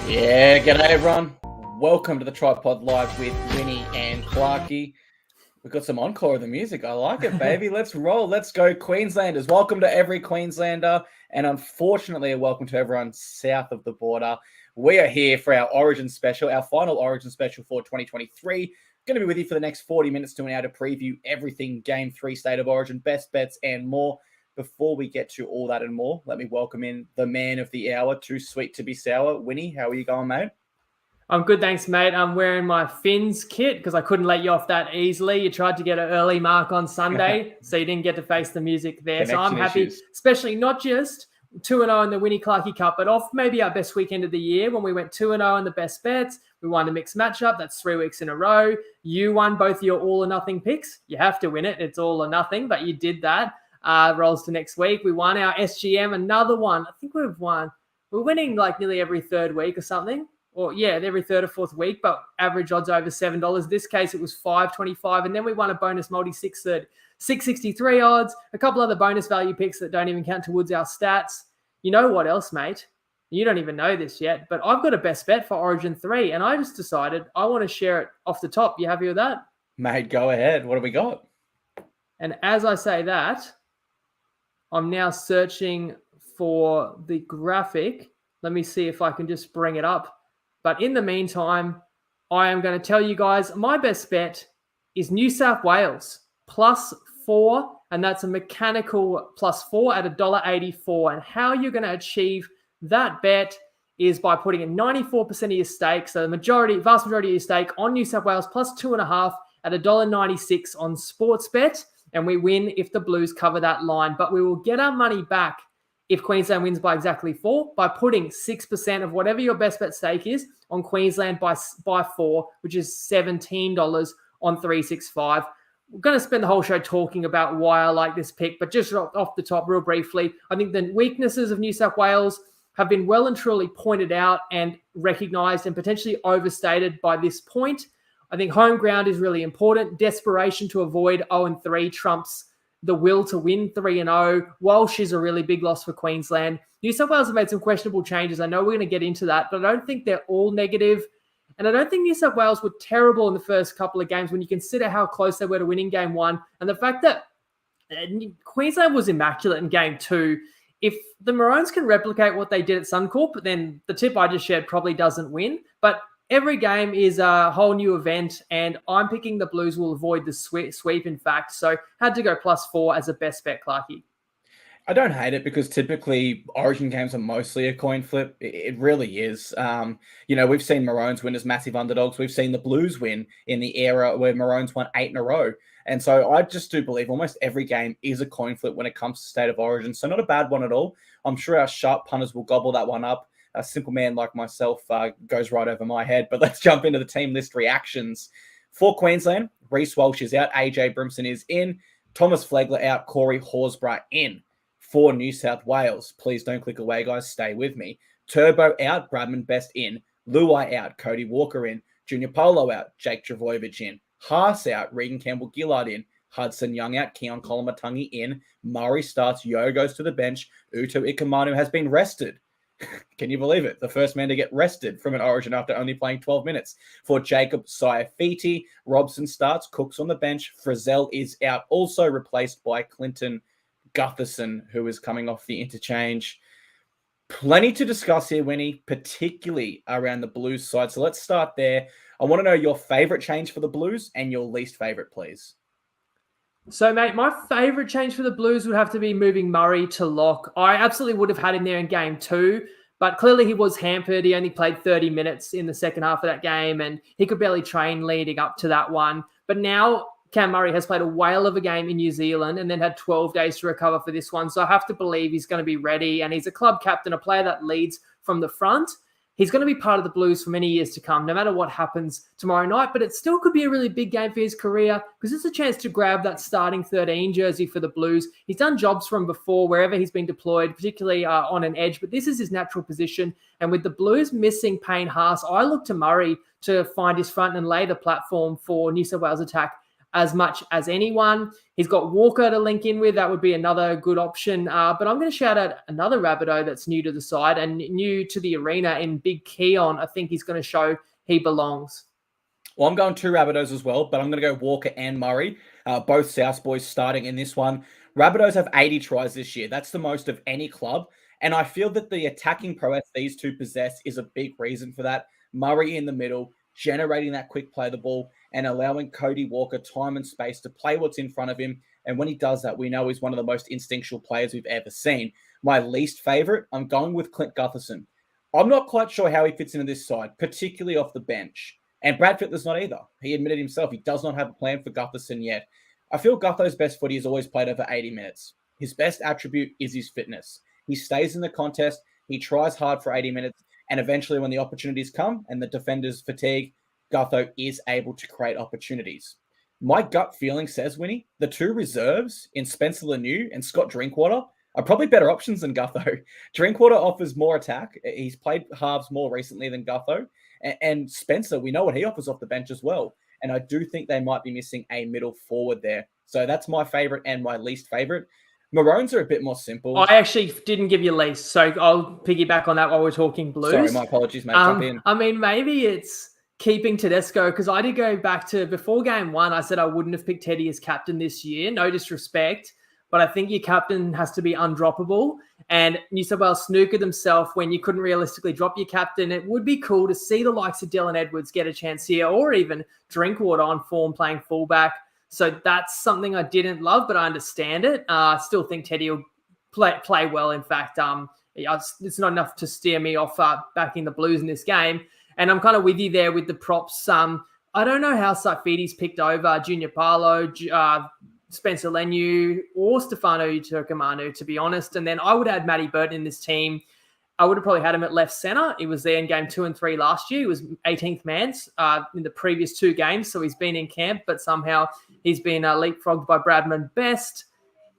Yeah, g'day everyone. Welcome to the TryPod Live with Winny and Clarkey. We've got some encore of the music. I like it, baby. Let's roll. Let's go, Queenslanders. Welcome to every Queenslander, and unfortunately, a welcome to everyone south of the border. We are here for our Origin special, our final Origin special for 2023. Going to be with you for the next 40 minutes to an hour to preview everything Game 3 State of Origin, best bets, and more. Before we get to all that and more, let me welcome in the man of the hour, too sweet to be sour. Winnie, how are you going, mate? I'm good, thanks, mate. I'm wearing my Finns kit because I couldn't let you off that easily. You tried to get an early mark on Sunday, so you didn't get to face the music there. Connection so I'm happy, issues. especially not just 2-0 in the Winny Clarkey Cup, but off maybe our best weekend of the year when we went 2-0 in the best bets. We won a mixed matchup. That's 3 weeks in a row. You won both your all or nothing picks. You have to win it. It's all or nothing, but you did that. Rolls to next week. We won our SGM, another one. I think we've won. We're winning like nearly every third week or something. Or yeah, every third or fourth week, but average odds over $7. This case, it was $5.25, and then we won a bonus multi 663 odds, a couple other bonus value picks that don't even count towards our stats. You know what else, mate? You don't even know this yet, but I've got a best bet for Origin 3, and I just decided I want to share it off the top. You happy with that? Mate, go ahead. What have we got? And as I say that, I'm now searching for the graphic. Let me see if I can just bring it up. But in the meantime, I am going to tell you guys my best bet is New South Wales +4, and that's a mechanical +4 at $1.84. And how you're going to achieve that bet is by putting in 94% of your stake, so the vast majority of your stake on New South Wales +2.5 at $1.96 on Sportsbet, and we win if the Blues cover that line. But we will get our money back if Queensland wins by exactly 4 by putting 6% of whatever your best bet stake is on Queensland by 4, which is $17 on 365. We're going to spend the whole show talking about why I like this pick, but just off the top, real briefly, I think the weaknesses of New South Wales have been well and truly pointed out and recognised and potentially overstated by this point. I think home ground is really important. Desperation to avoid 0-3 trumps the will to win 3-0. Walsh is a really big loss for Queensland. New South Wales have made some questionable changes. I know we're going to get into that, but I don't think they're all negative. And I don't think New South Wales were terrible in the first couple of games when you consider how close they were to winning game 1. And the fact that Queensland was immaculate in game 2. If the Maroons can replicate what they did at Suncorp, then the tip I just shared probably doesn't win. But every game is a whole new event, and I'm picking the Blues will avoid the sweep, in fact. So had to go +4 as a best bet, Clarkey. I don't hate it because typically Origin games are mostly a coin flip. It really is. We've seen Maroons win as massive underdogs. We've seen the Blues win in the era where Maroons won 8 in a row. And so I just do believe almost every game is a coin flip when it comes to State of Origin. So not a bad one at all. I'm sure our sharp punters will gobble that one up. A simple man like myself goes right over my head. But let's jump into the team list reactions. For Queensland, Reece Walsh is out. AJ Brimson is in. Thomas Flegler out. Corey Horsburgh in. For New South Wales, please don't click away, guys. Stay with me. Turbo out. Bradman Best in. Luai out. Cody Walker in. Junior Polo out. Jake Travojevic in. Haas out. Regan Campbell-Gillard in. Hudson Young out. Keon Kolomatangi in. Murray starts. Yo goes to the bench. Uto Ikamanu has been rested. Can you believe it? The first man to get rested from an Origin after only playing 12 minutes. For Jacob Saifiti, Robson starts. Cook's on the bench. Frizzell is out. Also replaced by Clinton Gutherson, who is coming off the interchange. Plenty to discuss here, Winnie, particularly around the Blues side. So let's start there. I want to know your favorite change for the Blues and your least favorite, please. So, mate, my favourite change for the Blues would have to be moving Murray to lock. I absolutely would have had him there in game 2, but clearly he was hampered. He only played 30 minutes in the second half of that game, and he could barely train leading up to that one. But now Cam Murray has played a whale of a game in New Zealand and then had 12 days to recover for this one. So I have to believe he's going to be ready, and he's a club captain, a player that leads from the front. He's going to be part of the Blues for many years to come, no matter what happens tomorrow night. But it still could be a really big game for his career because it's a chance to grab that starting 13 jersey for the Blues. He's done jobs from before, wherever he's been deployed, particularly on an edge. But this is his natural position. And with the Blues missing Payne Haas, I look to Murray to find his front and lay the platform for New South Wales attack as much as anyone. He's got Walker to link in with. That would be another good option. But I'm going to shout out another Rabbitoh that's new to the side and new to the arena in Big Keon. I think he's going to show he belongs. Well, I'm going 2 Rabbitohs as well, but I'm going to go Walker and Murray, both South boys starting in this one. Rabbitohs have 80 tries this year. That's the most of any club. And I feel that the attacking prowess these two possess is a big reason for that. Murray in the middle, generating that quick play the ball and allowing Cody Walker time and space to play what's in front of him. And when he does that, we know he's one of the most instinctual players we've ever seen. My least favorite, I'm going with Clint Gutherson. I'm not quite sure how he fits into this side, particularly off the bench. And Brad Fittler's not either. He admitted himself he does not have a plan for Gutherson yet. I feel Gutho's best footy has always played over 80 minutes. His best attribute is his fitness. He stays in the contest, he tries hard for 80 minutes, and eventually when the opportunities come and the defenders fatigue, Gutho is able to create opportunities. My gut feeling says, Winnie, the 2 reserves in Spencer Laniu and Scott Drinkwater are probably better options than Gutho. Drinkwater offers more attack. He's played halves more recently than Gutho. And Spencer, we know what he offers off the bench as well. And I do think they might be missing a middle forward there. So that's my favorite and my least favorite. Maroons are a bit more simple. I actually didn't give you least, so I'll piggyback on that while we're talking Blues. Sorry, my apologies, mate. Jump in. I mean, maybe it's keeping Tedesco, because I did go back to before game 1, I said I wouldn't have picked Teddy as captain this year. No disrespect. But I think your captain has to be undroppable. And New South Wales snookered themselves when you couldn't realistically drop your captain. It would be cool to see the likes of Dylan Edwards get a chance here, or even Drinkwater on form playing fullback. So that's something I didn't love, but I understand it. I still think Teddy will play well. In fact, it's not enough to steer me off backing the Blues in this game. And I'm kind of with you there with the props. I don't know how Saifidi's picked over Junior Paulo, Spencer Leniu, or Stefano Utoikamanu, to be honest. And then I would add Matty Burton in this team. I would have probably had him at left centre. He was there in game 2 and 3 last year. He was 18th man in the previous 2 games, so he's been in camp, but somehow he's been leapfrogged by Bradman Best.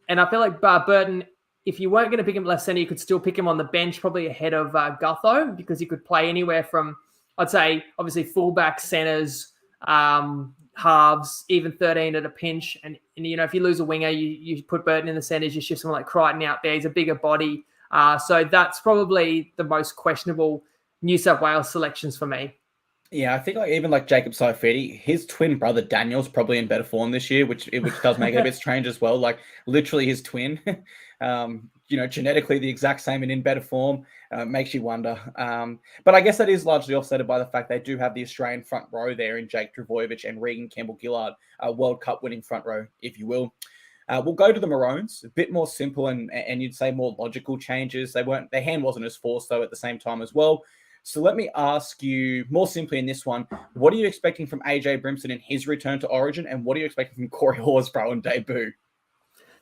And I feel like Burton, if you weren't going to pick him left centre, you could still pick him on the bench, probably ahead of Gutho, because he could play anywhere from, I'd say, obviously fullback, centres, halves, even 13 at a pinch. And you know, if you lose a winger, you put Burton in the centres, you shift someone like Crichton out there. He's a bigger body. So that's probably the most questionable New South Wales selections for me. Yeah, I think even Jacob Saifidi, his twin brother Daniel's probably in better form this year, which does make it a bit strange as well. Like literally his twin, genetically the exact same and in better form, makes you wonder. But I guess that is largely offset by the fact they do have the Australian front row there in Jake Trbojevic and Regan Campbell-Gillard, a World Cup winning front row, if you will. We'll go to the Maroons, a bit more simple and you'd say more logical changes. Their hand wasn't as forced though at the same time as well. So let me ask you more simply in this one, what are you expecting from AJ Brimson in his return to Origin, and what are you expecting from Corey Horsburgh on debut?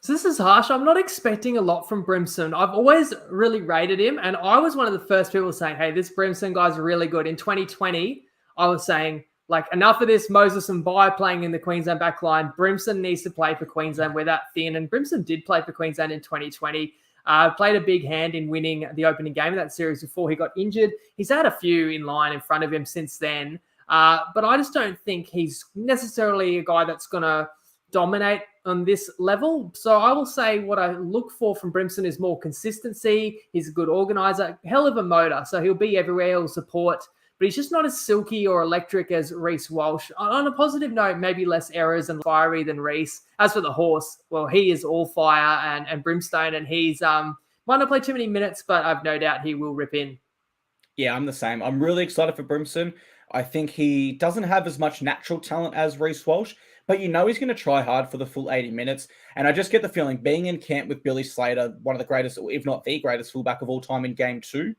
So this is harsh. I'm not expecting a lot from Brimson. I've always really rated him, and I was one of the first people saying, hey, this Brimson guy's really good. In 2020, I was saying, enough of this Moses and Bai playing in the Queensland backline. Brimson needs to play for Queensland. We're that thin, and Brimson did play for Queensland in 2020. Played a big hand in winning the opening game of that series before he got injured. He's had a few in line in front of him since then. But I just don't think he's necessarily a guy that's going to dominate on this level. So I will say what I look for from Brimson is more consistency. He's a good organizer, hell of a motor. So he'll be everywhere, he'll support. But he's just not as silky or electric as Reece Walsh. On a positive note, maybe less errors and fiery than Reece. As for the horse, well, he is all fire and brimstone, and he's might not play too many minutes, but I've no doubt he will rip in. Yeah, I'm the same. I'm really excited for Brimson. I think he doesn't have as much natural talent as Reece Walsh, but he's going to try hard for the full 80 minutes. And I just get the feeling, being in camp with Billy Slater, one of the greatest, if not the greatest fullback of all time in game 2,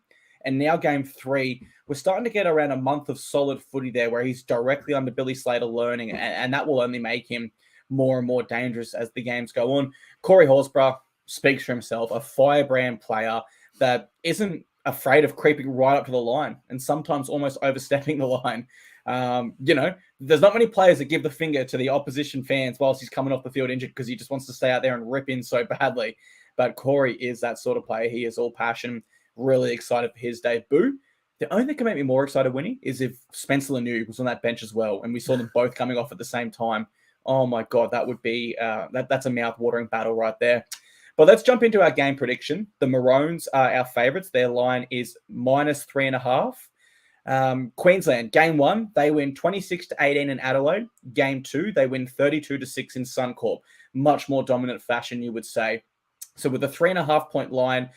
and now game 3, we're starting to get around a month of solid footy there where he's directly under Billy Slater learning, and that will only make him more and more dangerous as the games go on. Corey Horsburgh speaks for himself, a firebrand player that isn't afraid of creeping right up to the line and sometimes almost overstepping the line. There's not many players that give the finger to the opposition fans whilst he's coming off the field injured because he just wants to stay out there and rip in so badly. But Corey is that sort of player. He is all passion. Really excited for his debut. The only thing that can make me more excited, Winnie, is if Spencer Leniu was on that bench as well, and we saw them both coming off at the same time Oh my God, that would be that's a mouth-watering battle right there. But let's jump into our game prediction. The Maroons are our favourites. Their line is -3.5. Queensland, game 1, they win 26-18 in Adelaide. Game 2, they win 32-6 in Suncorp. Much more dominant fashion, you would say. So with a 3.5-point line,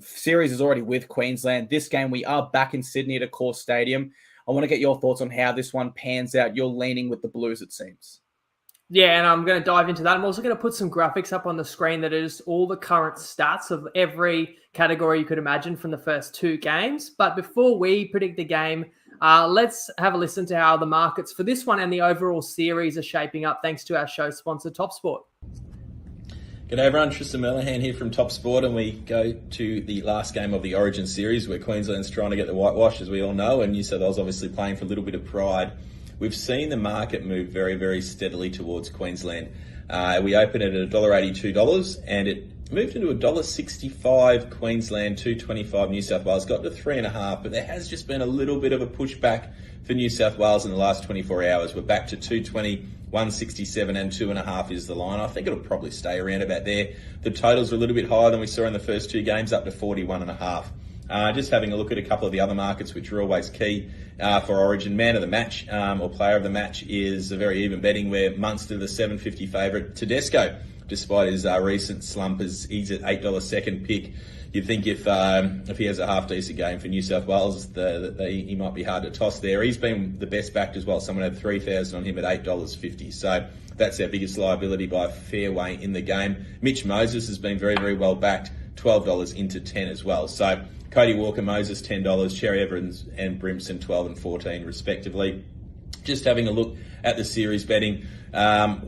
series is already with Queensland. This game, we are back in Sydney at a core stadium. I want to get your thoughts on how this one pans out. You're leaning with the Blues, it seems. Yeah, and I'm going to dive into that. I'm also going to put some graphics up on the screen that is all the current stats of every category you could imagine from the first 2 games. But before we predict the game, let's have a listen to how the markets for this one and the overall series are shaping up, thanks to our show sponsor, TopSport. G'day everyone, Tristan Merlahan here from Top Sport, and we go to the last game of the Origin series where Queensland's trying to get the whitewash, as we all know, and New South Wales obviously playing for a little bit of pride. We've seen the market move very, very steadily towards Queensland. We opened it at $1.82 and it moved into $1.65 Queensland, $2.25 New South Wales, got to 3.5, but there has just been a little bit of a pushback for New South Wales in the last 24 hours. We're back to 2.20, 1.67 and 2.5 is the line. I think it'll probably stay around about there. The totals are a little bit higher than we saw in the first 2 games, up to 41.5. Just having a look at a couple of the other markets, which are always key for Origin. Man of the match or player of the match is a very even betting where Munster, the $7.50 favourite. Tedesco, despite his recent slump, he's at $8 second pick. You'd think if he has a half decent game for New South Wales, he might be hard to toss there. He's been the best backed as well. Someone had 3,000 on him at $8.50. So that's our biggest liability by a fair way in the game. Mitch Moses has been very, very well backed, $12 into 10 as well. So Cody Walker, Moses, $10, Cherry Evans and Brimson, 12 and 14 respectively. Just having a look at the series betting,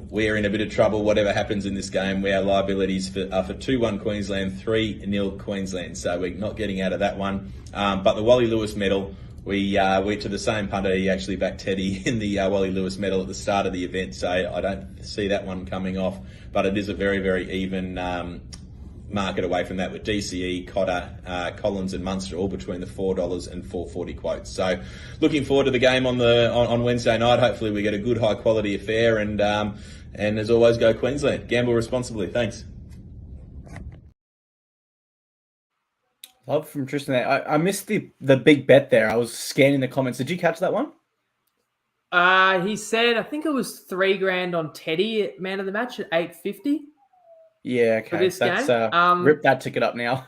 we're in a bit of trouble. Whatever happens in this game, our liabilities are for 2-1 Queensland, 3-0 Queensland. So we're not getting out of that one. But the Wally Lewis medal, we're to the same punter. He actually backed Teddy in the Wally Lewis medal at the start of the event. So I don't see that one coming off. But it is a very, very even market away from that with DCE, Cotter, Collins and Munster all between the $4 and $4.40 quotes. So looking forward to the game on Wednesday night. Hopefully we get a good high quality affair and as always, go Queensland. Gamble responsibly. Thanks. Love from Tristan there. I missed the big bet there. I was scanning the comments. Did you catch that one? He said, I think it was $3,000 on Teddy at man of the match at $8.50. Yeah, okay. For this game. Rip that ticket up now.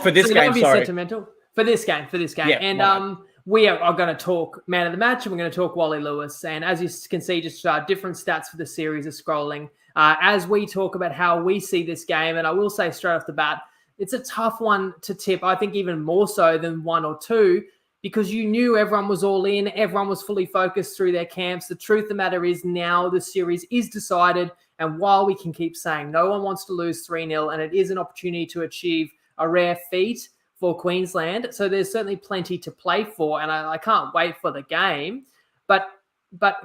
For this game, sorry. Sentimental. For this game. Yeah, and we are going to talk man of the match and we're going to talk Wally Lewis. And as you can see, just different stats for the series are scrolling. As we talk about how we see this game, and I will say straight off the bat, it's a tough one to tip. I think even more so than 1 or 2, because you knew everyone was all in. Everyone was fully focused through their camps. The truth of the matter is now the series is decided. And while we can keep saying no one wants to lose 3-0, and it is an opportunity to achieve a rare feat for Queensland, so there's certainly plenty to play for, and I can't wait for the game. But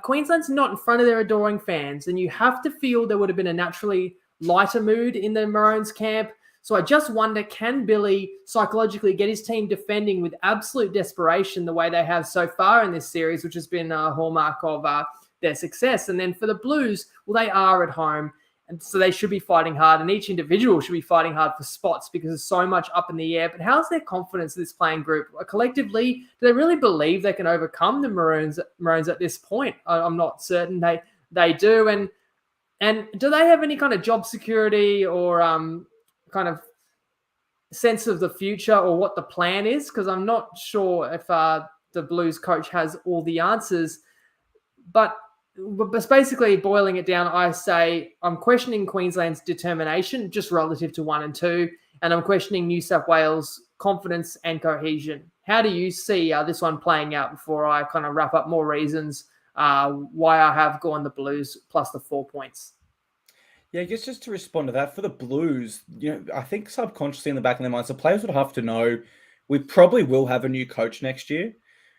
Queensland's not in front of their adoring fans, and you have to feel there would have been a naturally lighter mood in the Maroons camp. So I just wonder, can Billy psychologically get his team defending with absolute desperation the way they have so far in this series, which has been a hallmark of their success? And then for the Blues, well, they are at home, and so they should be fighting hard, and each individual should be fighting hard for spots because there's so much up in the air. But how's their confidence in this playing group? Collectively, do they really believe they can overcome the Maroons at this point? I'm not certain they do. And do they have any kind of job security or kind of sense of the future or what the plan is? Because I'm not sure if the Blues coach has all the answers. But basically, boiling it down, I say I'm questioning Queensland's determination just relative to 1 and 2, and I'm questioning New South Wales' confidence and cohesion. How do you see this one playing out before I kind of wrap up more reasons why I have gone the Blues plus the 4 points? Yeah, I guess just to respond to that, for the Blues, I think subconsciously in the back of their minds, the players would have to know we probably will have a new coach next year.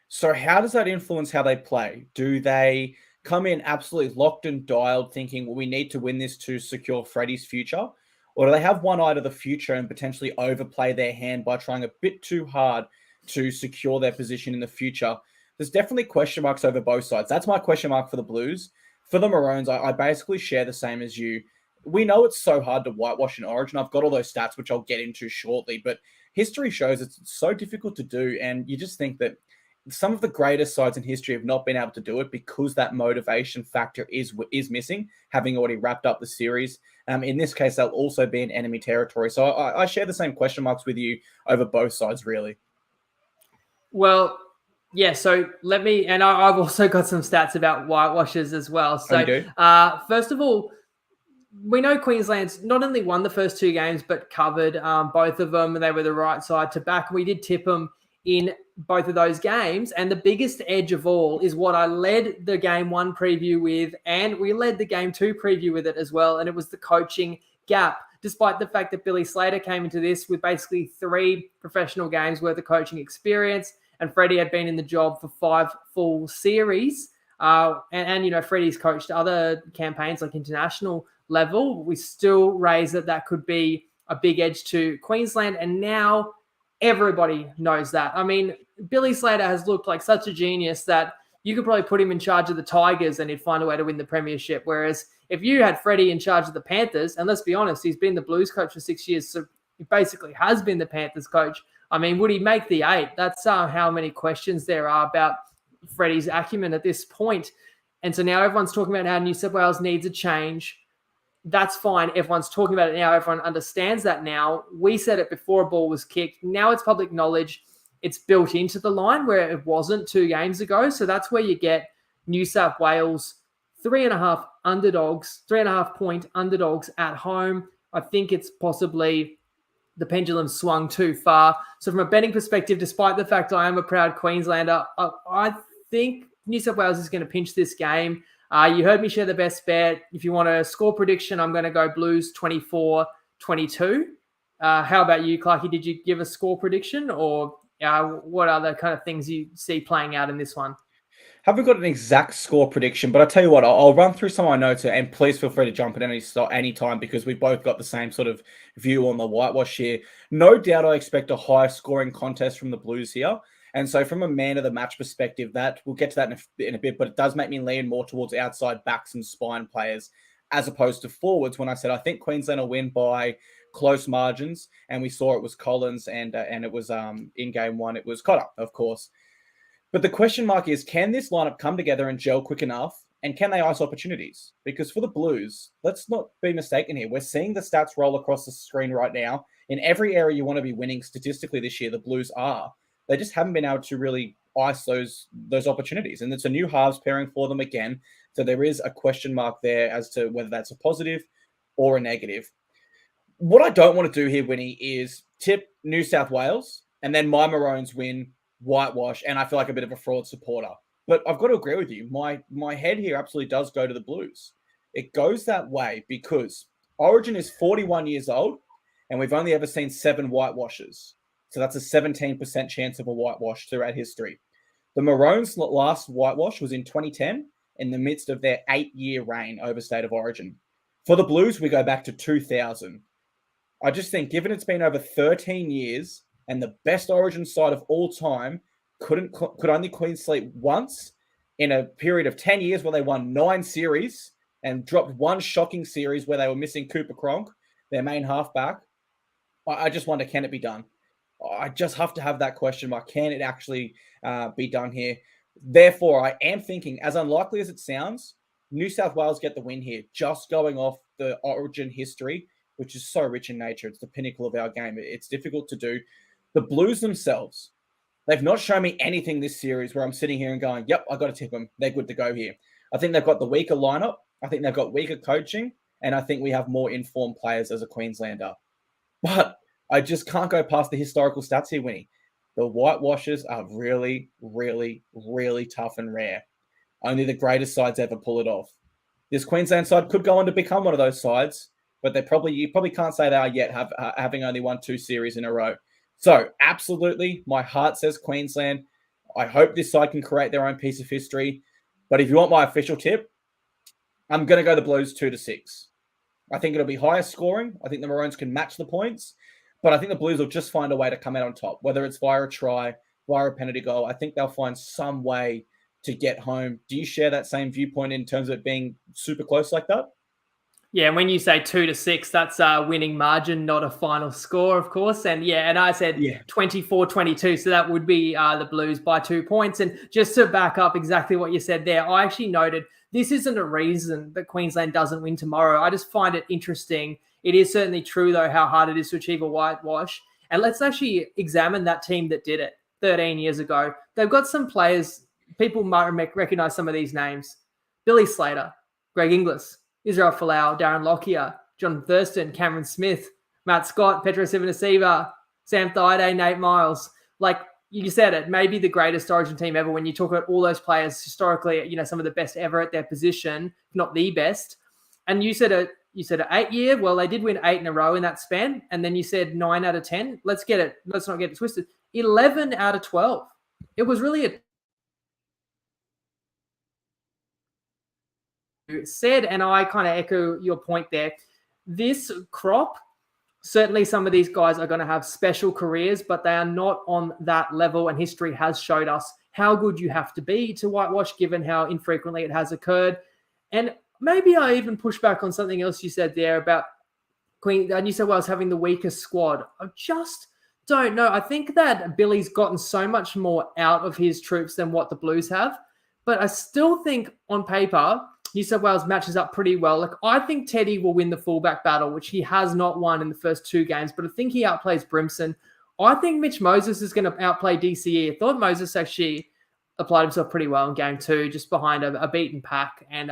So how does that influence how they play? Do they come in absolutely locked and dialed thinking, well, we need to win this to secure Freddie's future? Or do they have one eye to the future and potentially overplay their hand by trying a bit too hard to secure their position in the future? There's definitely question marks over both sides. That's my question mark for the Blues. For the Maroons, I basically share the same as you. We know it's so hard to whitewash in Origin. I've got all those stats, which I'll get into shortly, but history shows it's so difficult to do. And you just think that some of the greatest sides in history have not been able to do it because that motivation factor is missing, having already wrapped up the series. In this case, they'll also be in enemy territory. So I share the same question marks with you over both sides, really. Well, yeah, so and I've also got some stats about whitewashes as well. So, you do? First of all, we know Queensland's not only won the first 2 games, but covered both of them, and they were the right side to back. We did tip them in both of those games. And the biggest edge of all is what I led the game 1 preview with, and we led the game 2 preview with it as well. And it was the coaching gap. Despite the fact that Billy Slater came into this with basically 3 professional games worth of coaching experience, and Freddie had been in the job for 5 full series. And Freddie's coached other campaigns like international level. We still raise that could be a big edge to Queensland. And now everybody knows that. I mean, Billy Slater has looked like such a genius that you could probably put him in charge of the Tigers and he'd find a way to win the premiership. Whereas if you had Freddie in charge of the Panthers, and let's be honest, he's been the Blues coach for 6 years, so he basically has been the Panthers coach. I mean, would he make the 8? That's how many questions there are about Freddie's acumen at this point. And so now everyone's talking about how New South Wales needs a change. That's fine. Everyone's talking about it now. Everyone understands that now. We said it before a ball was kicked. Now it's public knowledge. It's built into the line where it wasn't 2 games ago. So that's where you get New South Wales 3.5 point underdogs at home. I think it's possibly the pendulum swung too far. So from a betting perspective, despite the fact I am a proud Queenslander, I think New South Wales is going to pinch this game. You heard me share the best bet. If you want a score prediction, I'm going to go Blues 24-22. How about you, Clarkey? Did you give a score prediction, or what other kind of things you see playing out in this one? Haven't got an exact score prediction, but I'll tell you what, I'll run through some of my notes, and please feel free to jump at any time because we've both got the same sort of view on the whitewash here. No doubt I expect a high scoring contest from the Blues here. And so from a man of the match perspective, that we'll get to that in a bit, but it does make me lean more towards outside backs and spine players as opposed to forwards when I said I think Queensland will win by close margins. And we saw it was Collins and it was in game 1, it was Cotter, of course. But the question mark is, can this lineup come together and gel quick enough? And can they ice opportunities? Because for the Blues, let's not be mistaken here. We're seeing the stats roll across the screen right now. In every area you want to be winning statistically this year, the Blues are. They just haven't been able to really ice those opportunities. And it's a new halves pairing for them again. So there is a question mark there as to whether that's a positive or a negative. What I don't want to do here, Winnie, is tip New South Wales and then my Maroons win, whitewash, and I feel like a bit of a fraud supporter. But I've got to agree with you. My head here absolutely does go to the Blues. It goes that way because Origin is 41 years old and we've only ever seen 7 whitewashes. So that's a 17% chance of a whitewash throughout history. The Maroons' last whitewash was in 2010 in the midst of their 8-year reign over State of Origin. For the Blues, we go back to 2000. I just think, given it's been over 13 years and the best Origin side of all time could only clean sweep once in a period of 10 years where they won 9 series and dropped 1 shocking series where they were missing Cooper Cronk, their main halfback, I just wonder, can it be done? I just have to have that question mark. Can it actually be done here? Therefore, I am thinking, as unlikely as it sounds, New South Wales get the win here, just going off the Origin history, which is so rich in nature. It's the pinnacle of our game. It's difficult to do. The Blues themselves, they've not shown me anything this series where I'm sitting here and going, yep, I got to tip them. They're good to go here. I think they've got the weaker lineup. I think they've got weaker coaching. And I think we have more informed players as a Queenslander. But I just can't go past the historical stats here, Winnie. The whitewashes are really, really, really tough and rare. Only the greatest sides ever pull it off. This Queensland side could go on to become one of those sides, but you probably can't say they are yet, having only won 2 series in a row. So absolutely, my heart says Queensland. I hope this side can create their own piece of history. But if you want my official tip, I'm going to go the Blues 2-6. I think it'll be higher scoring. I think the Maroons can match the points. But I think the Blues will just find a way to come out on top, whether it's via a try, via a penalty goal. I think they'll find some way to get home. Do you share that same viewpoint in terms of it being super close like that? Yeah, when you say 2-6, that's a winning margin, not a final score, of course. And I said 24-22, so that would be the Blues by 2 points. And just to back up exactly what you said there, I actually noted this isn't a reason that Queensland doesn't win tomorrow. I just find it interesting. It is certainly true, though, how hard it is to achieve a whitewash. And let's actually examine that team that did it 13 years ago. They've got some players, people might recognize some of these names. Billy Slater, Greg Inglis, Israel Folau, Darren Lockyer, John Thurston, Cameron Smith, Matt Scott, Petro Civoniceva, Sam Thaiday, Nate Miles. Like you said it, maybe the greatest Origin team ever when you talk about all those players historically, some of the best ever at their position, if not the best. And you said an 8 year. Well, they did win 8 in a row in that span. And then you said 9 out of 10. Let's not get it twisted. 11 out of 12. It was really said, and I kind of echo your point there. This crop, certainly some of these guys are going to have special careers, but they are not on that level, and history has showed us how good you have to be to whitewash, given how infrequently it has occurred. And maybe I even push back on something else you said there about New South Wales having the weakest squad. I just don't know. I think that Billy's gotten so much more out of his troops than what the Blues have, but I still think on paper New South Wales matches up pretty well. Like, I think Teddy will win the fullback battle, which he has not won in the first 2 games, but I think he outplays Brimson. I think Mitch Moses is going to outplay DCE. I thought Moses actually applied himself pretty well in game 2, just behind a beaten pack and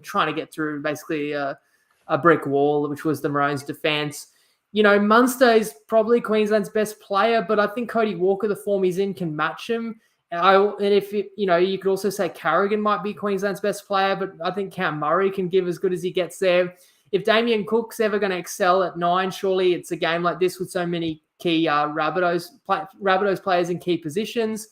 trying to get through basically a brick wall, which was the Maroons' defense. Munster is probably Queensland's best player, but I think Cody Walker, the form he's in, can match him. You could also say Carrigan might be Queensland's best player, but I think Cam Murray can give as good as he gets there. If Damien Cook's ever going to excel at 9, surely it's a game like this with so many key Rabbitohs players in key positions.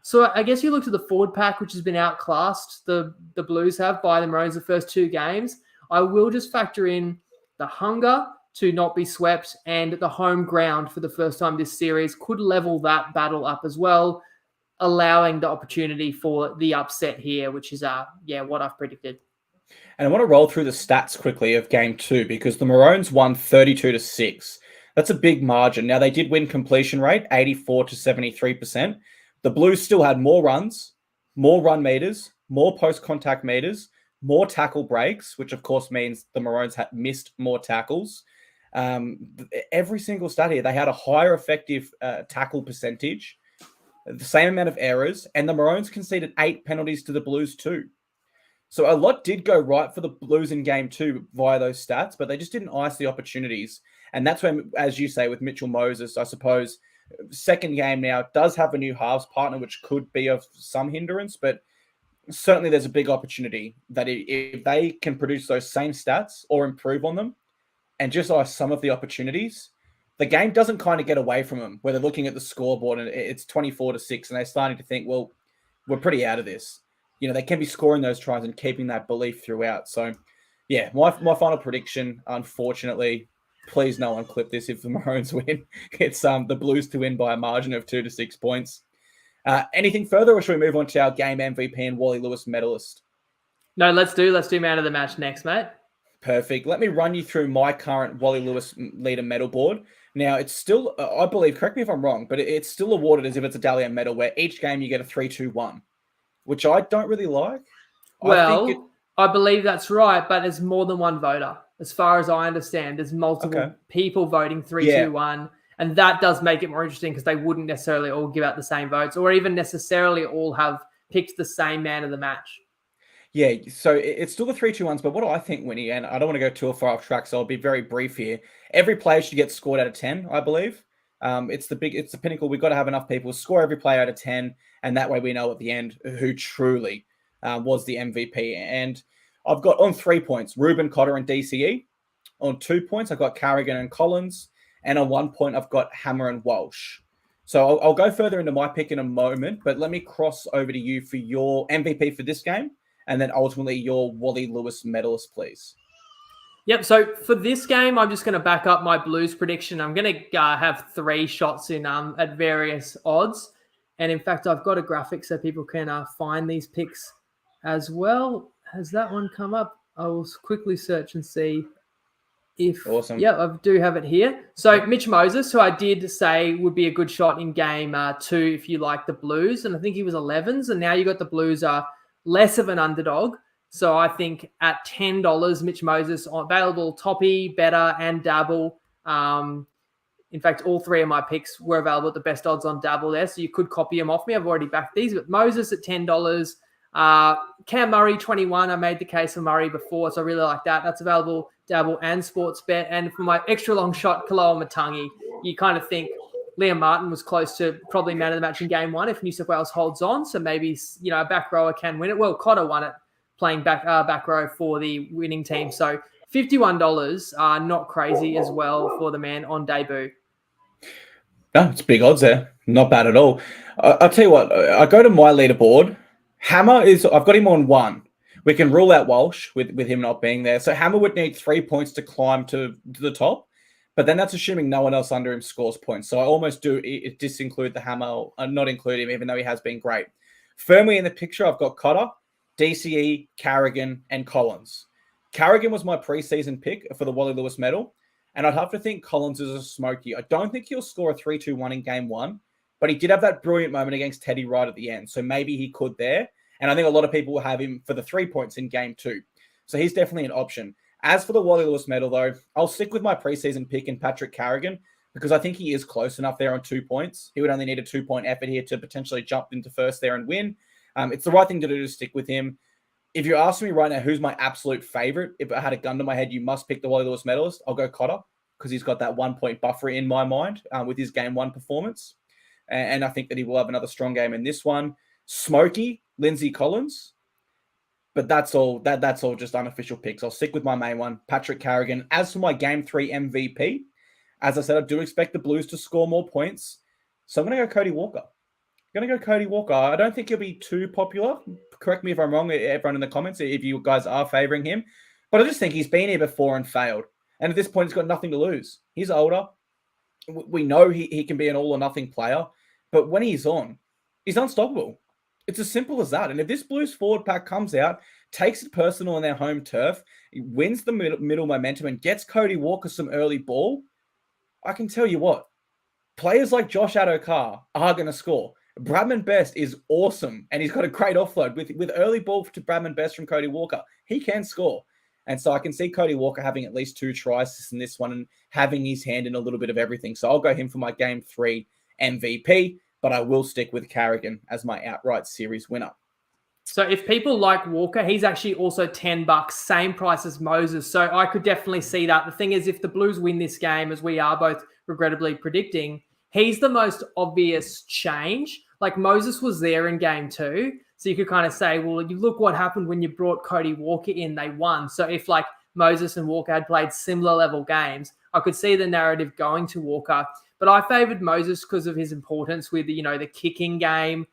So I guess you look to the forward pack, which has been outclassed, the Blues have, by the Maroons the first 2 games. I will just factor in the hunger to not be swept, and the home ground for the first time this series could level that battle up as well, allowing the opportunity for the upset here, which is what I've predicted. And I want to roll through the stats quickly of game 2, because the Maroons won 32-6. That's a big margin. Now, they did win completion rate, 84-73%. The Blues still had more runs, more run meters, more post-contact meters, more tackle breaks, which of course means the Maroons had missed more tackles. Every single stat here, they had a higher effective tackle percentage, the same amount of errors, and the Maroons conceded 8 penalties to the Blues too. So a lot did go right for the Blues in game 2 via those stats, but they just didn't ice the opportunities. And that's when, as you say, with Mitchell Moses, I suppose, second game now does have a new halves partner, which could be of some hindrance, but certainly there's a big opportunity that if they can produce those same stats or improve on them and just ice some of the opportunities, the game doesn't kind of get away from them, where they're looking at the scoreboard and it's 24-6 and they're starting to think, well, we're pretty out of this. They can be scoring those tries and keeping that belief throughout. So, yeah, my final prediction, unfortunately, please no one clip this if the Maroons win. It's the Blues to win by a margin of 2-6 points. Anything further, or should we move on to our game MVP and Wally Lewis medalist? No, let's do man of the match next, mate. Perfect. Let me run you through my current Wally Lewis leader medal board. Now, it's still, I believe, correct me if I'm wrong, but it's still awarded as if it's a Dally M medal, where each game you get a 3-2-1, which I don't really like. Well, I believe that's right, but there's more than one voter. As far as I understand, there's multiple people voting 3-2-1, and that does make it more interesting because they wouldn't necessarily all give out the same votes or even necessarily all have picked the same man of the match. Yeah, so it's still the 3-2-1s, but what I think, Winnie, and I don't want to go too far off track, so I'll be very brief here. Every player should get scored out of 10, I believe. It's the pinnacle. We've got to have enough people score every player out of 10, and that way we know at the end who truly was the MVP. And I've got on 3 points, Ruben, Cotter, and DCE. On 2 points, I've got Carrigan and Collins. And on 1 point, I've got Hammer and Walsh. So I'll go further into my pick in a moment, but let me cross over to you for your MVP for this game, and then ultimately your Wally Lewis medalist, please. Yep, so for this game, I'm just going to back up my Blues prediction. I'm going to have 3 shots in at various odds. And in fact, I've got a graphic so people can find these picks as well. Has that one come up? I will quickly search and see if... Awesome. Yeah, I do have it here. So Mitch Moses, who I did say would be a good shot in game 2 if you like the Blues, and I think he was 11s, and now you got the Blues are less of an underdog. So I think at $10, Mitch Moses available, Toppy, Better, and Dabble. In fact, all three of my picks were available at the best odds on Dabble there, so you could copy them off me. I've already backed these, but Moses at $10. Cam Murray, 21. I made the case for Murray before, so I really like that. That's available, Dabble and Sportsbet. And for my extra long shot, Kaloa Matangi, you kind of think Liam Martin was close to probably man of the match in game 1 if New South Wales holds on. So maybe, a back rower can win it. Well, Cotter won it playing back row for the winning team. So $51, not crazy as well for the man on debut. No, it's big odds there. Not bad at all. I'll tell you what, I go to my leaderboard. Hammer I've got him on 1. We can rule out Walsh with him not being there. So Hammer would need 3 points to climb to the top. But then that's assuming no one else under him scores points. So I almost do disinclude the Hammer, not include him, even though he has been great. Firmly in the picture, I've got Cotter, DCE, Carrigan, and Collins. Carrigan was my preseason pick for the Wally Lewis medal. And I'd have to think Collins is a smoky. I don't think he'll score a 3-2-1 in game 1. But he did have that brilliant moment against Teddy right at the end. So maybe he could there. And I think a lot of people will have him for the 3 points in game 2. So he's definitely an option. As for the Wally Lewis medal, though, I'll stick with my preseason pick in Patrick Carrigan because I think he is close enough there on 2 points. He would only need a 2-point effort here to potentially jump into first there and win. It's the right thing to do to stick with him. If you're asking me right now who's my absolute favorite, if I had a gun to my head, you must pick the Wally Lewis medalist. I'll go Cotter because he's got that 1-point buffer in my mind with his game 1 performance. And I think that he will have another strong game in this one. Smokey, Lindsay Collins. But that's all just unofficial picks. I'll stick with my main one, Patrick Carrigan. As for my game 3 MVP, as I said, I do expect the Blues to score more points. So I'm going to go Cody Walker. I don't think he'll be too popular. Correct me if I'm wrong, everyone in the comments, if you guys are favoring him. But I just think he's been here before and failed. And at this point, he's got nothing to lose. He's older. We know he can be an all-or-nothing player. But when he's on, he's unstoppable. It's as simple as that. And if this Blues forward pack comes out, takes it personal on their home turf, wins the middle momentum and gets Cody Walker some early ball, I can tell you what, players like Josh Adokar are going to score. Bradman Best is awesome, and he's got a great offload. With early ball to Bradman Best from Cody Walker, he can score. And so I can see Cody Walker having at least 2 tries in this one and having his hand in a little bit of everything. So I'll go him for my Game 3 MVP, but I will stick with Carrigan as my outright series winner. So if people like Walker, he's actually also $10, same price as Moses. So I could definitely see that. The thing is, if the Blues win this game, as we are both regrettably predicting, he's the most obvious change. Like Moses was there in game 2. So you could kind of say, well, you look what happened when you brought Cody Walker in, they won. So if like Moses and Walker had played similar level games, I could see the narrative going to Walker. But I favored Moses because of his importance with, the kicking game,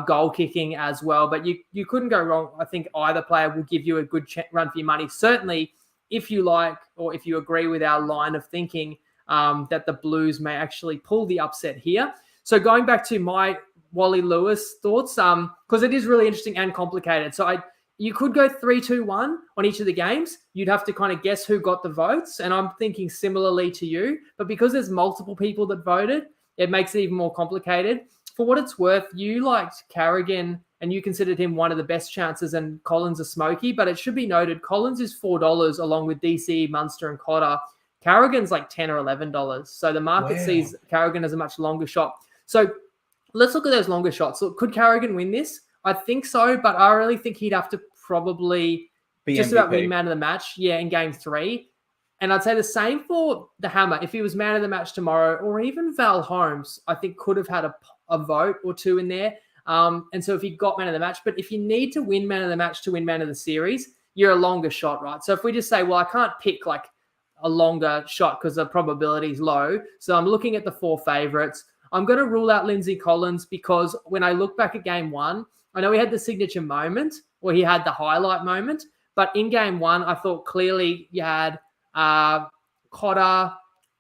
goal kicking as well. But you couldn't go wrong. I think either player will give you a good run for your money. Certainly, if you like or if you agree with our line of thinking that the Blues may actually pull the upset here. So going back to my Wally Lewis thoughts, because it is really interesting and complicated. So you could go 3-2-1 on each of the games. You'd have to kind of guess who got the votes. And I'm thinking similarly to you. But because there's multiple people that voted, it makes it even more complicated. For what it's worth, you liked Carrigan and you considered him one of the best chances and Collins a smoky. But it should be noted, Collins is $4 along with DC, Munster and Cotter. Carrigan's like $10 or $11. So the market sees Carrigan as a much longer shot. So let's look at those longer shots. So could Carrigan win this? I think so, but I really think he'd have to probably be just MVP. about win man of the match, in game 3. And I'd say the same for the Hammer. If he was man of the match tomorrow, or even Val Holmes, I think could have had a vote or 2 in there. And so if he got man of the match, but if you need to win man of the match to win man of the series, you're a longer shot, right? So if we just say, well, I can't pick like a longer shot because the probability is low. So I'm looking at the 4 favorites. I'm going to rule out Lindsay Collins because when I look back at game 1, I know he had the signature moment or he had the highlight moment, but in game 1, I thought clearly you had Cotter,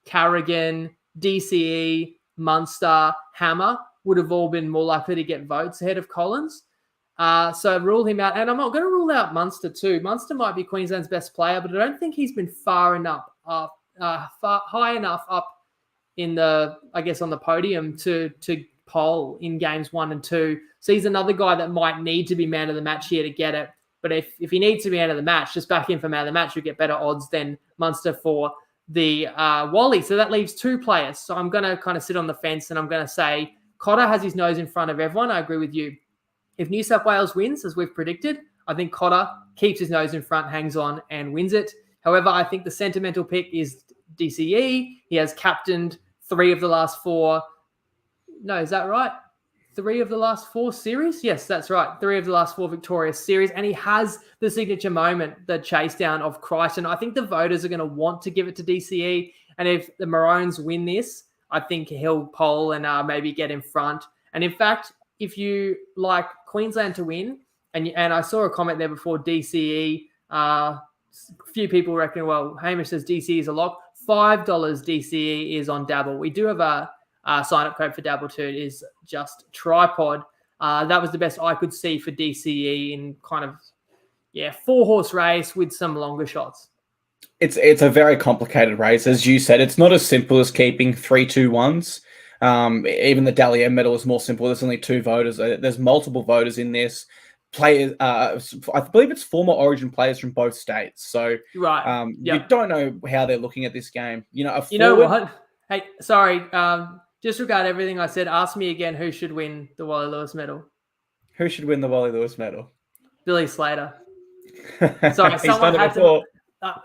Carrigan, DCE, Munster, Hammer. would have all been more likely to get votes ahead of Collins. So rule him out. And I'm not going to rule out Munster too. Munster might be Queensland's best player, but I don't think he's been high enough up in the, I guess, on the podium to poll in games 1 and 2. So he's another guy that might need to be man of the match here to get it. But if he needs to be man of the match, just back in for man of the match, you'll get better odds than Munster for the Wally. So that leaves 2 players. So I'm going to kind of sit on the fence and I'm going to say Cotter has his nose in front of everyone. I agree with you. If New South Wales wins, as we've predicted, I think Cotter keeps his nose in front, hangs on, and wins it. However, I think the sentimental pick is DCE. He has captained 3 of the last 4. No, is that right? 3 of the last 4 series? Yes, that's right. 3 of the last 4 victorious series. And he has the signature moment, the chase down of Crichton. I think the voters are going to want to give it to DCE. And if the Maroons win this, I think he'll poll and maybe get in front. And in fact, if you like Queensland to win, and I saw a comment there before DCE, a few people reckon, well, Hamish says DCE is a lock. $5 DCE is on Dabble. We do have a sign-up code for Dabble too. It is just TryPod. That was the best I could see for DCE in kind of, 4-horse race with some longer shots. It's a very complicated race. As you said, it's not as simple as keeping 3, 2, 1s. Even the Dally M medal is more simple. There's only 2 voters. There's multiple voters in this. Players, I believe it's former Origin players from both states. So right, you don't know how they're looking at this game. You know what? Hey, sorry. Disregard everything I said. Ask me again who should win the Wally Lewis medal. Who should win the Wally Lewis medal? Billy Slater. Sorry,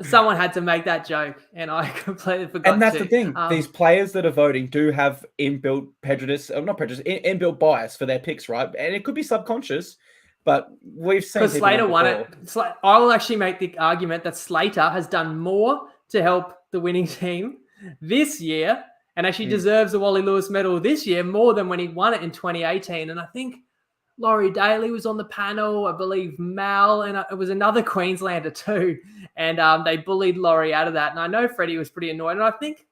someone had to make that joke, and I completely forgot. And that's the thing; these players that are voting do have inbuilt inbuilt bias for their picks, right? And it could be subconscious, but we've seen because Slater won it. I will actually make the argument that Slater has done more to help the winning team this year, and actually deserves the Wally Lewis medal this year more than when he won it in 2018. And I think Laurie Daly was on the panel, I believe Mal, and it was another Queenslander too. And they bullied Laurie out of that. And I know Freddie was pretty annoyed. And I think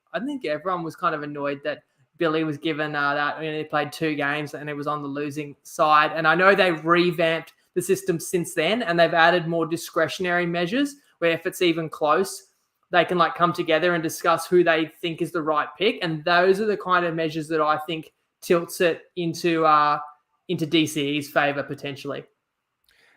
everyone was kind of annoyed that Billy was given that. He played 2 games and it was on the losing side. And I know they've revamped the system since then, and they've added more discretionary measures where if it's even close, they can come together and discuss who they think is the right pick. And those are the kind of measures that I think tilts it into DCE's favour potentially.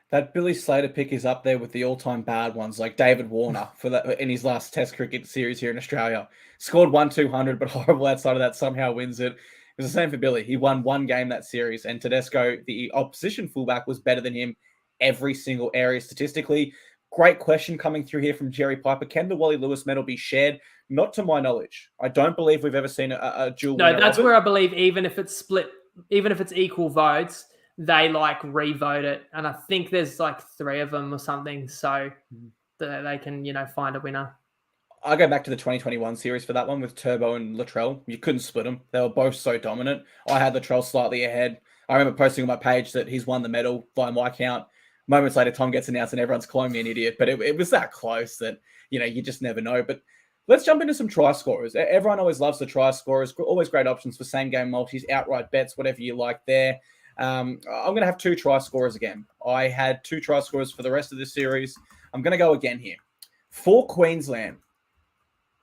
That Billy Slater pick is up there with the all-time bad ones, like David Warner for that in his last Test cricket series here in Australia. Scored 1-200, but horrible outside of that, somehow wins it. It was the same for Billy. He won 1 game that series, and Tedesco, the opposition fullback, was better than him every single area statistically. Great question coming through here from Jerry Piper. Can the Wally Lewis medal be shared? Not to my knowledge. I don't believe we've ever seen a dual winner. No, that's where I believe even if it's split, even if it's equal votes, they revote it. And I think there's 3 of them or something. So that they can, find a winner. I go back to the 2021 series for that one with Turbo and Latrell. You couldn't split them. They were both so dominant. I had Latrell slightly ahead. I remember posting on my page that he's won the medal by my count. Moments later, Tom gets announced and everyone's calling me an idiot. But it was that close that, you just never know. But let's jump into some try scorers. Everyone always loves the try scorers. Always great options for same-game multis, outright bets, whatever you like there. I'm going to have 2 try scorers again. I had 2 try scorers for the rest of the series. I'm going to go again here. For Queensland,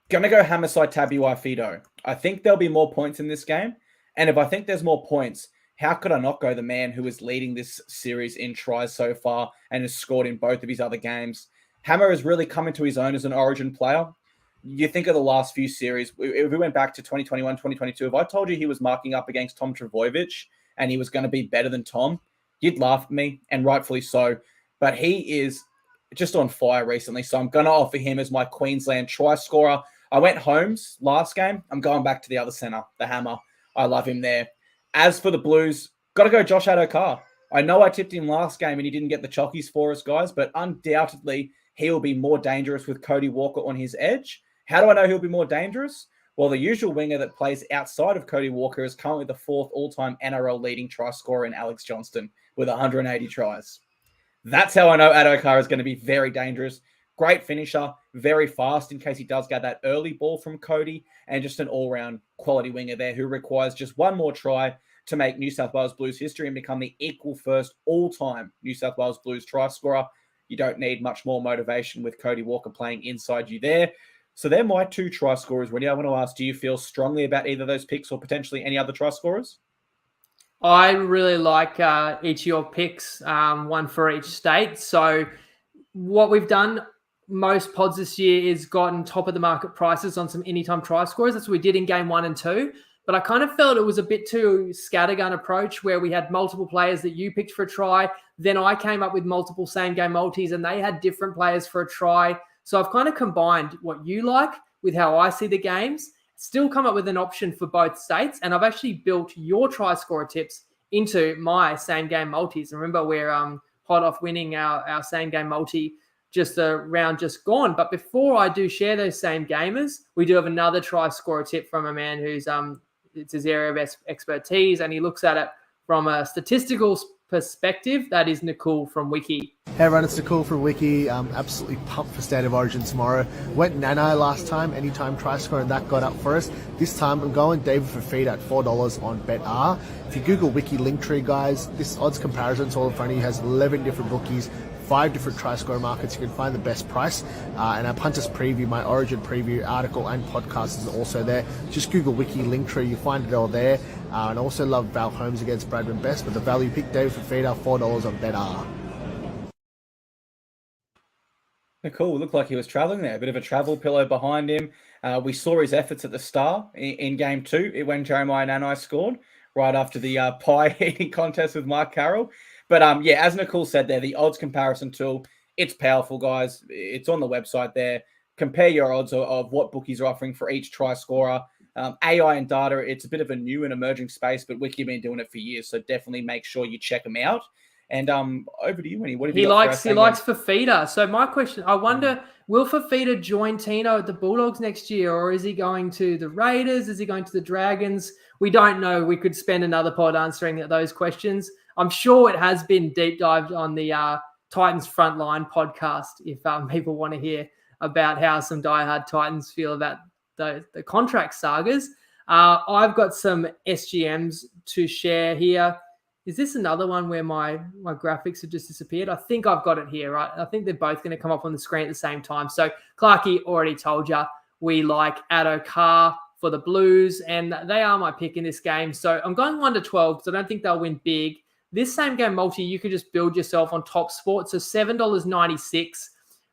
going to go Hammerside Tabuai-Fidow. I think there'll be more points in this game. And if I think there's more points, how could I not go the man who is leading this series in tries so far and has scored in both of his other games? Hammer has really come into his own as an Origin player. You think of the last few series, if we went back to 2021, 2022, if I told you he was marking up against Tom Trbojevic and he was going to be better than Tom, you'd laugh at me, and rightfully so. But he is just on fire recently, so I'm going to offer him as my Queensland try scorer. I went Holmes last game. I'm going back to the other centre, the Hammer. I love him there. As for the Blues, got to go Josh Adokar. I know I tipped him last game and he didn't get the chockies for us, guys, but undoubtedly he will be more dangerous with Cody Walker on his edge. How do I know he'll be more dangerous? Well, the usual winger that plays outside of Cody Walker is currently the 4th all-time NRL leading try scorer in Alex Johnston with 180 tries. That's how I know Adokar is going to be very dangerous. Great finisher, very fast in case he does get that early ball from Cody, and just an all-round quality winger there who requires just one more try to make New South Wales Blues history and become the equal first all-time New South Wales Blues try scorer. You don't need much more motivation with Cody Walker playing inside you there. So they're my 2 try scorers. Winnie, I want to ask, do you feel strongly about either of those picks or potentially any other try scorers? I really like each of your picks, one for each state. So what we've done most pods this year is gotten top of the market prices on some anytime try scorers. That's what we did in game 1 and 2. But I kind of felt it was a bit too scattergun approach where we had multiple players that you picked for a try. Then I came up with multiple same game multis and they had different players for a try. So I've kind of combined what you like with how I see the games, still come up with an option for both states. And I've actually built your try scorer tips into my same game multis. And remember, we're hot off winning our same game multi just a round just gone. But before I do share those same gamers, we do have another try scorer tip from a man who's it's his area of expertise, and he looks at it from a statistical perspective. That is Nicole from Wiki. Hey everyone, it's Nicole from Wiki. Absolutely pumped for State of Origin tomorrow. Went Nano last time, anytime try score, and that got up for us. This time I'm going David Fafita at $4 on BetR. If you Google Wiki Linktree, guys, this odds comparison all in front of you has 11 different bookies, 5 different try score markets. You can find the best price. And our Punters preview, my Origin preview article and podcast is also there. Just Google Wiki Linktree, you'll find it all there. And I also love Val Holmes against Bradman Best, but the value pick, David Fafita, $4 on BetR. Cool. Looked like he was traveling there. A bit of a travel pillow behind him. We saw his efforts at the start in game 2 when Jeremiah Nanai scored right after the pie eating contest with Mark Carroll. But as Nicole said there, the odds comparison tool, it's powerful, guys. It's on the website there. Compare your odds of what bookies are offering for each try scorer. AI and data, it's a bit of a new and emerging space, but Wiki have been doing it for years, so definitely make sure you check them out. And over to you, Winnie. What have you got? He likes Fafita. So my question, I wonder, will Fafita join Tino at the Bulldogs next year, or is he going to the Raiders? Is he going to the Dragons? We don't know. We could spend another pod answering those questions. I'm sure it has been deep dived on the Titans Frontline podcast if people want to hear about how some diehard Titans feel about the contract sagas. I've got some SGMs to share here. Is this another one where my graphics have just disappeared? I think I've got it here, right? I think they're both going to come up on the screen at the same time. So Clarkey already told you we like Addo Carr for the Blues, and they are my pick in this game. So I'm going 1 to 12 because I don't think they'll win big. This same game multi, you could just build yourself on Top Sport. So $7.96,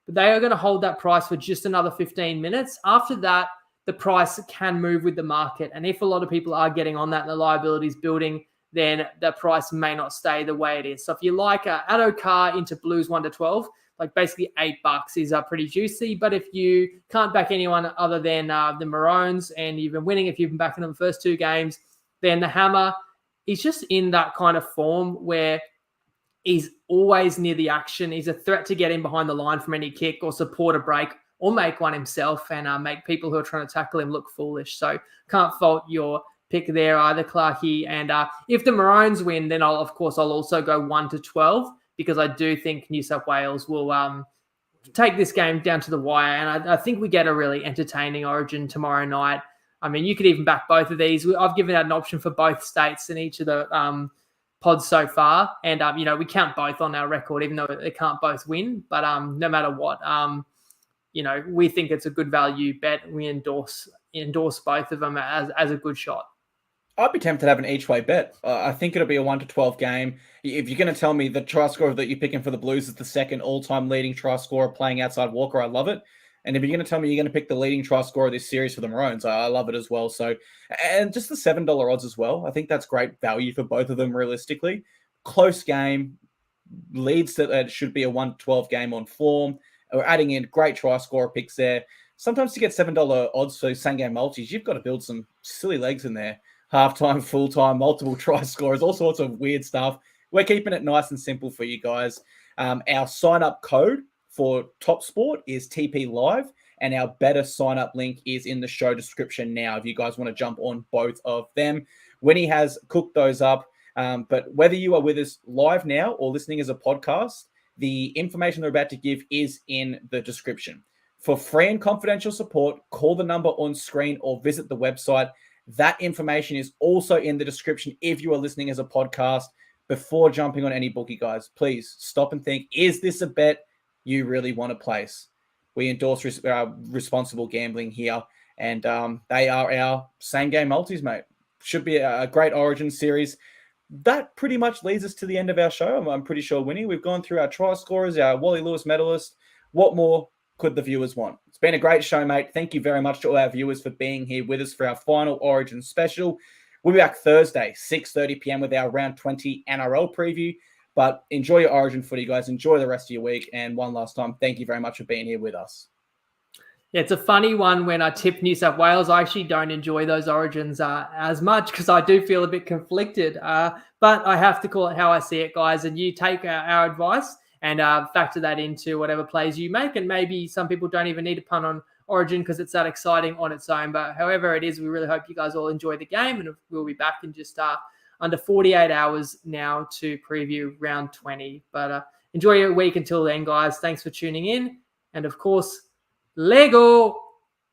but they are going to hold that price for just another 15 minutes. After that, the price can move with the market. And if a lot of people are getting on that and the liability is building, then the price may not stay the way it is. So if you like Addo Carr into Blues 1 to 12, like basically $8 is pretty juicy. But if you can't back anyone other than the Maroons and you've been winning, if you've been backing them the first 2 games, then the Hammer, he's just in that kind of form where he's always near the action. He's a threat to get in behind the line from any kick or support a break or make one himself and make people who are trying to tackle him look foolish. So can't fault your pick there either, Clarkey. And if the Maroons win, then I'll also go 1 to 12 because I do think New South Wales will take this game down to the wire. And I think we get a really entertaining Origin tomorrow night. I mean, you could even back both of these. I've given out an option for both states in each of the pods so far. And, we count both on our record, even though they can't both win. But no matter what, we think it's a good value bet. We endorse both of them as a good shot. I'd be tempted to have an each-way bet. I think it'll be a 1 to 12 game. If you're going to tell me the try scorer that you're picking for the Blues is the second all-time leading try scorer playing outside Walker, I love it. And if you're going to tell me you're going to pick the leading try scorer of this series for the Maroons, I love it as well. So, and just the $7 odds as well. I think that's great value for both of them realistically. Close game, leads that it should be a 1 to 12 game on form. We're adding in great try scorer picks there. Sometimes to get $7 odds for same game multis, you've got to build some silly legs in there. Halftime, full-time, multiple try scorers, all sorts of weird stuff. We're keeping it nice and simple for you guys. Our sign-up code for Top Sport is TP Live, and our better sign-up link is in the show description now if you guys want to jump on both of them. Winnie has cooked those up, but whether you are with us live now or listening as a podcast, the information they're about to give is in the description. For free and confidential support, call the number on screen or visit the website. That information is also in the description if you are listening as a podcast. Before jumping on any bookie, guys, please stop and think, is this a bet you really want to place? We endorse responsible gambling here, and they are our same-game multis, mate. Should be a great Origin series. That pretty much leads us to the end of our show. I'm pretty sure, Winnie. We've gone through our try scorers, our Wally Lewis medalist. What more could the viewers want? It's been a great show, mate. Thank you very much to all our viewers for being here with us for our final Origin special. We'll be back Thursday, 6:30 p.m. with our Round 20 NRL preview. But enjoy your Origin footy, guys. Enjoy the rest of your week. And one last time, thank you very much for being here with us. Yeah, it's a funny one when I tip New South Wales. I actually don't enjoy those Origins as much because I do feel a bit conflicted. But I have to call it how I see it, guys. And you take our advice and factor that into whatever plays you make. And maybe some people don't even need to punt on Origin because it's that exciting on its own. But however it is, we really hope you guys all enjoy the game. And we'll be back in just under 48 hours now to preview round 20. But enjoy your week until then, guys. Thanks for tuning in. And of course, Lego!